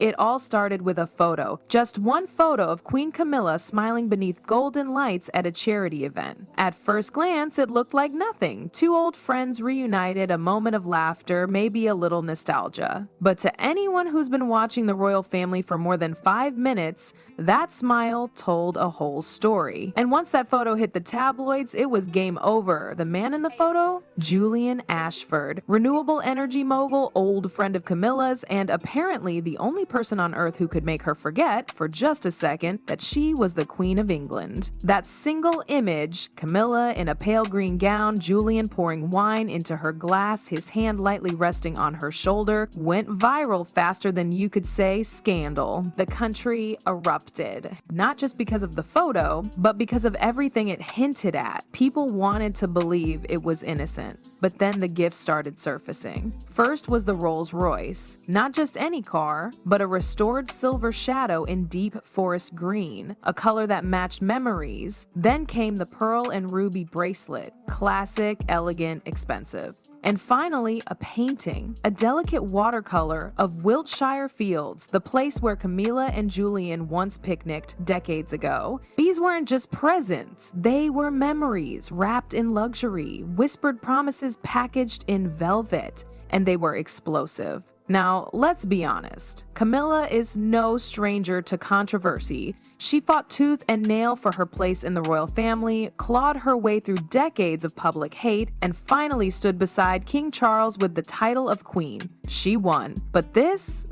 It all started with a photo, just one photo of Queen Camilla smiling beneath golden lights at a charity event. At first glance, it looked like nothing. Two old friends reunited, a moment of laughter, maybe a little nostalgia. But to anyone who's been watching the royal family for more than 5 minutes, that smile told a whole story. And once that photo hit the tabloids, it was game over. The man in the photo? Julian Ashford, renewable energy mogul, old friend of Camilla's, and apparently the only person on earth who could make her forget, for just a second, that she was the Queen of England. That single image, Camilla in a pale green gown, Julian pouring wine into her glass, his hand lightly resting on her shoulder, went viral faster than you could say scandal. The country erupted. Not just because of the photo, but because of everything it hinted at. People wanted to believe it was innocent. But then the gifts started surfacing. First was the Rolls Royce. Not just any car, but a restored silver shadow in deep forest green, a color that matched memories. Then came the pearl and ruby bracelet, classic, elegant, expensive. And finally, a painting, a delicate watercolor of Wiltshire Fields, the place where Camilla and Julian once picnicked decades ago. These weren't just presents, they were memories wrapped in luxury, whispered promises packaged in velvet, and they were explosive. Now, let's be honest. Camilla is no stranger to controversy. She fought tooth and nail for her place in the royal family, clawed her way through decades of public hate, and finally stood beside King Charles with the title of queen. She won. But this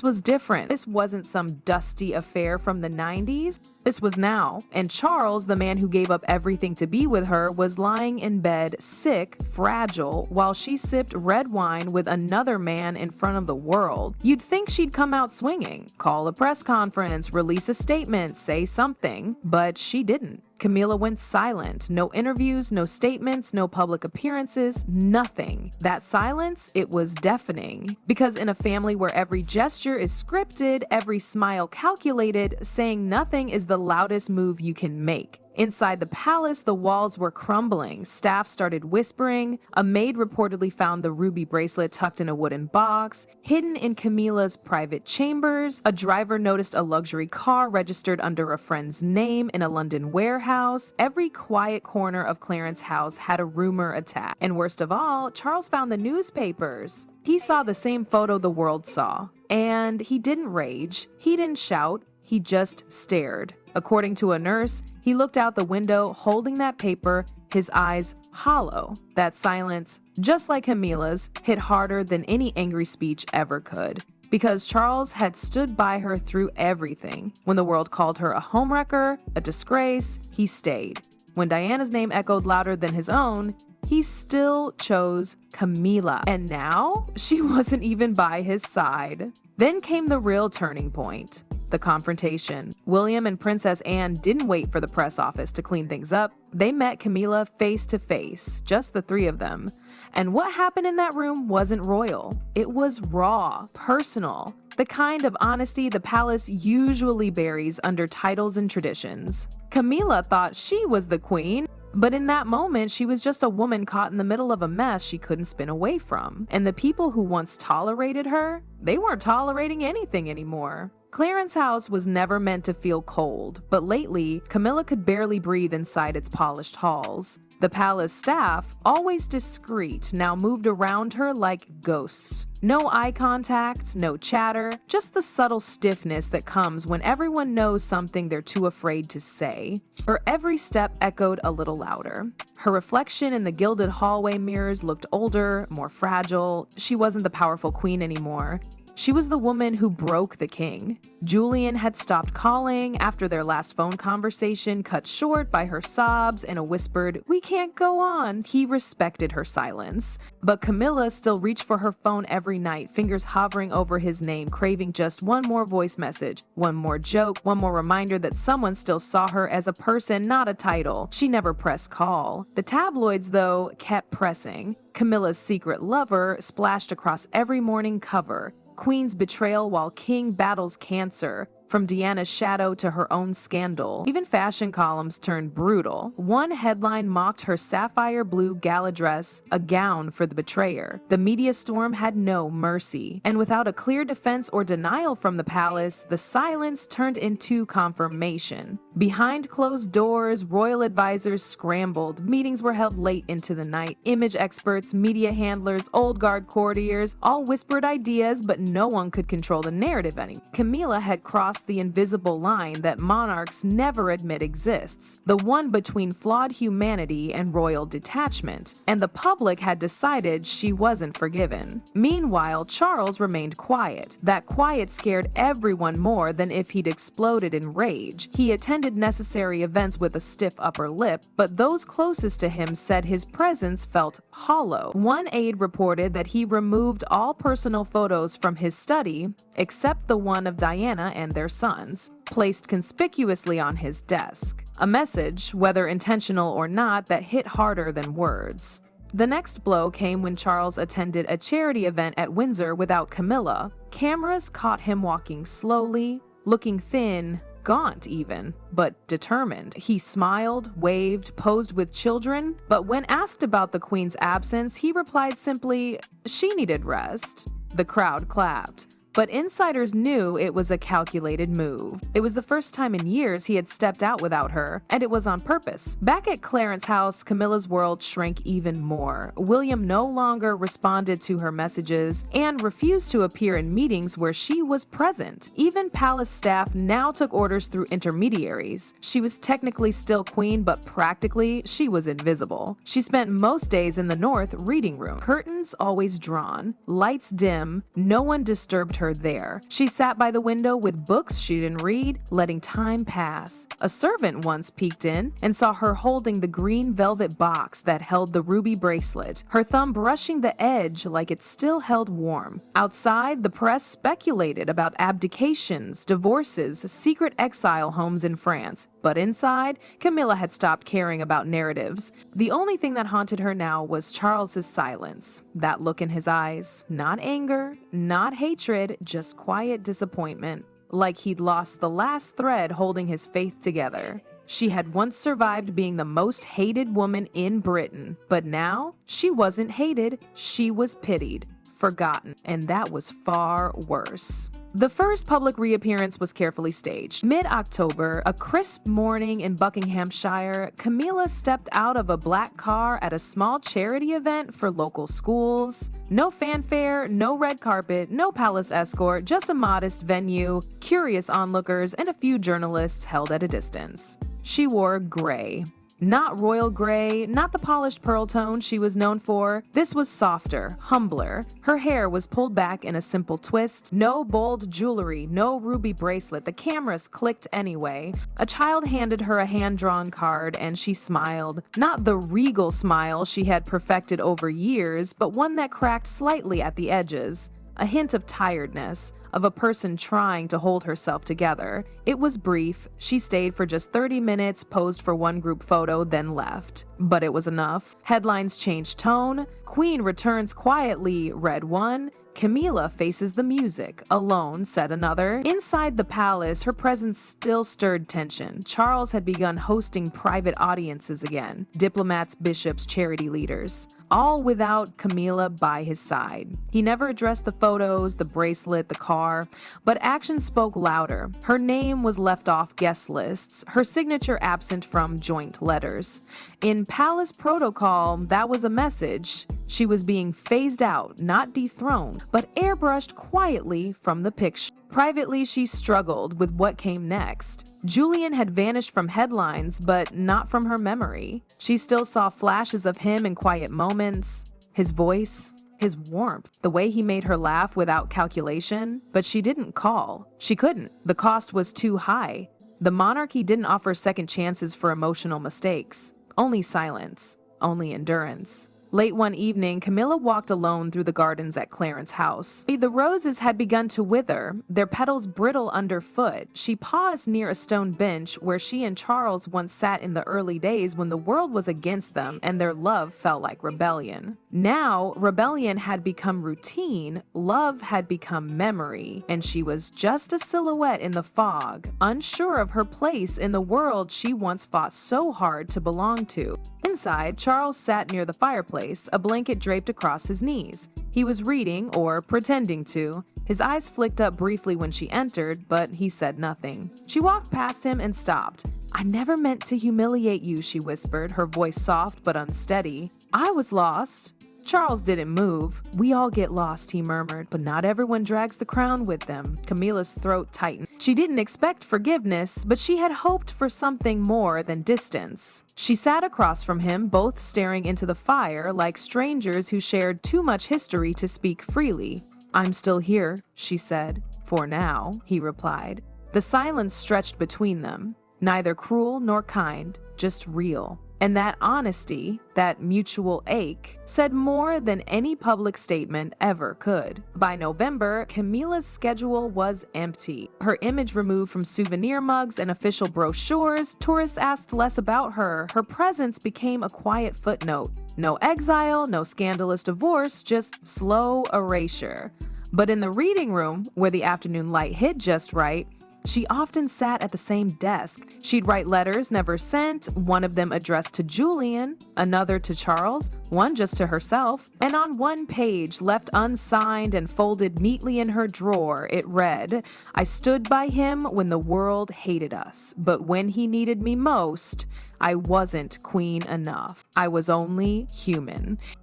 was different. This wasn't some dusty affair from the 90s. This was now. And Charles, the man who gave up everything to be with her, was lying in bed, sick, fragile, while she sipped red wine with another man in front of the world. You'd think she'd come out swinging, call a press conference, release a statement, say something, but she didn't. Camilla went silent. No interviews, no statements, no public appearances, nothing. That silence, it was deafening. Because in a family where every gesture is scripted, every smile calculated, saying nothing is the loudest move you can make. Inside the palace, the walls were crumbling. Staff started whispering. A maid reportedly found the ruby bracelet tucked in a wooden box. Hidden in Camilla's private chambers, a driver noticed a luxury car registered under a friend's name in a London warehouse. Every quiet corner of Clarence's house had a rumor attacked. And worst of all, Charles found the newspapers. He saw the same photo the world saw. And he didn't rage. He didn't shout. He just stared. According to a nurse, he looked out the window holding that paper, his eyes hollow. That silence, just like Camilla's, hit harder than any angry speech ever could. Because Charles had stood by her through everything. When the world called her a homewrecker, a disgrace, he stayed. When Diana's name echoed louder than his own, he still chose Camilla. And now, she wasn't even by his side. Then came the real turning point. The confrontation. William and Princess Anne didn't wait for the press office to clean things up. They met Camilla face to face, just the three of them. And what happened in that room wasn't royal. It was raw, personal, the kind of honesty the palace usually buries under titles and traditions. Camilla thought she was the queen, but in that moment, she was just a woman caught in the middle of a mess she couldn't spin away from. And the people who once tolerated her, they weren't tolerating anything anymore. Clarence's house was never meant to feel cold, but lately, Camilla could barely breathe inside its polished halls. The palace staff, always discreet, now moved around her like ghosts. No eye contact, no chatter, just the subtle stiffness that comes when everyone knows something they're too afraid to say. Her every step echoed a little louder. Her reflection in the gilded hallway mirrors looked older, more fragile. She wasn't the powerful queen anymore. She was the woman who broke the king. Julian had stopped calling after their last phone conversation, cut short by her sobs and a whispered, "We can't go on." He respected her silence. But Camilla still reached for her phone every night, fingers hovering over his name, craving just one more voice message, one more joke, one more reminder that someone still saw her as a person, not a title. She never pressed call. The tabloids, though, kept pressing. Camilla's secret lover splashed across every morning cover. Queen's betrayal while king battles cancer. From Diana's shadow to her own scandal, even fashion columns turned brutal. One headline mocked her sapphire blue gala dress, a gown for the betrayer. The media storm had no mercy, and without a clear defense or denial from the palace, the silence turned into confirmation. Behind closed doors, royal advisors scrambled. Meetings were held late into the night. Image experts, media handlers, old guard courtiers all whispered ideas, but no one could control the narrative anymore. Camilla had crossed the invisible line that monarchs never admit exists, the one between flawed humanity and royal detachment, and the public had decided she wasn't forgiven. Meanwhile, Charles remained quiet. That quiet scared everyone more than if he'd exploded in rage. He attended necessary events with a stiff upper lip, but those closest to him said his presence felt hollow. One aide reported that he removed all personal photos from his study, except the one of Diana and their sons, placed conspicuously on his desk. A message, whether intentional or not, that hit harder than words. The next blow came when Charles attended a charity event at Windsor without Camilla. Cameras caught him walking slowly, looking thin, gaunt even, but determined. He smiled, waved, posed with children, but when asked about the Queen's absence, he replied simply, "She needed rest." The crowd clapped. But insiders knew it was a calculated move. It was the first time in years he had stepped out without her, and it was on purpose. Back at Clarence's house, Camilla's world shrank even more. William no longer responded to her messages and refused to appear in meetings where she was present. Even palace staff now took orders through intermediaries. She was technically still queen, but practically she was invisible. She spent most days in the north reading room, curtains always drawn, lights dim, no one disturbed her there. She sat by the window with books she didn't read, letting time pass. A servant once peeked in and saw her holding the green velvet box that held the ruby bracelet, her thumb brushing the edge like it still held warm. Outside, the press speculated about abdications, divorces, secret exile homes in France. But inside, Camilla had stopped caring about narratives. The only thing that haunted her now was Charles's silence. That look in his eyes, not anger, not hatred, just quiet disappointment, like he'd lost the last thread holding his faith together. She had once survived being the most hated woman in Britain, but now she wasn't hated, she was pitied, forgotten, and that was far worse. The first public reappearance was carefully staged. Mid-October, a crisp morning in Buckinghamshire, Camilla stepped out of a black car at a small charity event for local schools. No fanfare, no red carpet, no palace escort, just a modest venue, curious onlookers, and a few journalists held at a distance. She wore gray. Not royal gray, not the polished pearl tone she was known for. This was softer, humbler. Her hair was pulled back in a simple twist. No bold jewelry, no ruby bracelet. The cameras clicked anyway. A child handed her a hand-drawn card and she smiled. Not the regal smile she had perfected over years, but one that cracked slightly at the edges. A hint of tiredness, of a person trying to hold herself together. It was brief. She stayed for just 30 minutes, posed for one group photo, then left. But it was enough. Headlines changed tone. Queen returns quietly, read one. Camilla faces the music, alone, said another. Inside the palace, her presence still stirred tension. Charles had begun hosting private audiences again. Diplomats, bishops, charity leaders. All without Camilla by his side. He never addressed the photos, the bracelet, the car, but action spoke louder. Her name was left off guest lists, her signature absent from joint letters. In palace protocol, that was a message. She was being phased out, not dethroned, but airbrushed quietly from the picture. Privately, she struggled with what came next. Julian had vanished from headlines, but not from her memory. She still saw flashes of him in quiet moments, his voice, his warmth, the way he made her laugh without calculation, but she didn't call. She couldn't. The cost was too high. The monarchy didn't offer second chances for emotional mistakes. Only silence. Only endurance. Late one evening, Camilla walked alone through the gardens at Clarence's house. The roses had begun to wither, their petals brittle underfoot. She paused near a stone bench where she and Charles once sat in the early days when the world was against them and their love felt like rebellion. Now, rebellion had become routine, love had become memory, and she was just a silhouette in the fog, unsure of her place in the world she once fought so hard to belong to. Inside, Charles sat near the fireplace, a blanket draped across his knees. He was reading, or pretending to. His eyes flicked up briefly when she entered, but he said nothing. She walked past him and stopped. "I never meant to humiliate you," she whispered, her voice soft but unsteady. "I was lost." Charles didn't move. "We all get lost," he murmured, "but not everyone drags the crown with them." Camilla's throat tightened. She didn't expect forgiveness, but she had hoped for something more than distance. She sat across from him, both staring into the fire like strangers who shared too much history to speak freely. "I'm still here," she said. "For now," he replied. The silence stretched between them, neither cruel nor kind, just real. And that honesty, that mutual ache, said more than any public statement ever could. By November, Camilla's schedule was empty. Her image removed from souvenir mugs and official brochures, tourists asked less about her. Her presence became a quiet footnote. No exile, no scandalous divorce, just slow erasure. But in the reading room, where the afternoon light hit just right, she often sat at the same desk. She'd write letters never sent, one of them addressed to Julian, another to Charles, one just to herself. And on one page, left unsigned and folded neatly in her drawer, it read, "I stood by him when the world hated us, but when he needed me most, I wasn't queen enough. I was only human."